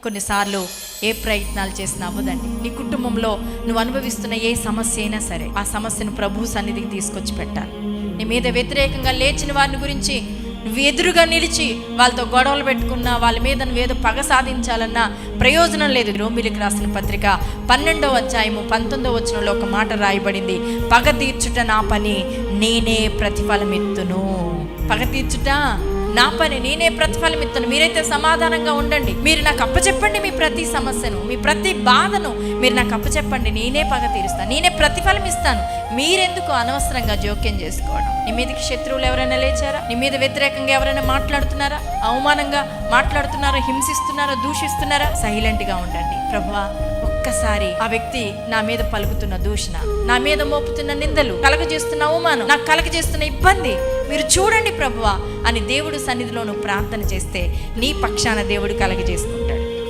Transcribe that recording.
కొన్నిసార్లు ఏ ప్రయత్నాలు చేసినా అవ్వదండి. నీ కుటుంబంలో నువ్వు అనుభవిస్తున్న ఏ సమస్య అయినా సరే ఆ సమస్యను ప్రభు సన్నిధికి తీసుకొచ్చి పెట్టాలి. నీ మీద వ్యతిరేకంగా లేచిన వారిని గురించి నువ్వు ఎదురుగా నిలిచి వాళ్ళతో గొడవలు పెట్టుకున్నా, వాళ్ళ మీద నువ్వేదో పగ సాధించాలన్నా ప్రయోజనం లేదు. రోమీయులకు రాసిన పత్రిక 12వ అధ్యాయము 19వ వచనంలో ఒక మాట రాయబడింది, పగ తీర్చుట నా పని, నేనే ప్రతిఫలమిత్తును. పగ తీర్చుట నా పని, నేనే ప్రతిఫలం ఇస్తాను. మీరైతే సమాధానంగా ఉండండి. మీరు నాకు అప్పచెప్పండి, మీ ప్రతి సమస్యను, మీ ప్రతి బాధను మీరు నాకు అప్పచెప్పండి. నేనే పగ తీరుస్తాను, నేనే ప్రతిఫలం ఇస్తాను. మీరెందుకు అనవసరంగా జోక్యం చేసుకోవడం? నీ మీదకి శత్రువులు ఎవరైనా లేచారా? నీ మీద వ్యతిరేకంగా ఎవరైనా మాట్లాడుతున్నారా? అవమానంగా మాట్లాడుతున్నారా? హింసిస్తున్నారా? దూషిస్తున్నారా? సైలెంట్గా ఉండండి. ప్రభువా, ఒక్కసారి ఆ వ్యక్తి నా మీద పలుకుతున్న దూషణ, నా మీద మోపుతున్న నిందలు, కలగజేస్తున్న అవమానం, నాకు కలగజేస్తున్న ఇబ్బంది మీరు చూడండి ప్రభువా అని దేవుడు సన్నిధిలో నువ్వు ప్రార్థన చేస్తే నీ పక్షాన దేవుడు కలగజేసుకుంటాడు.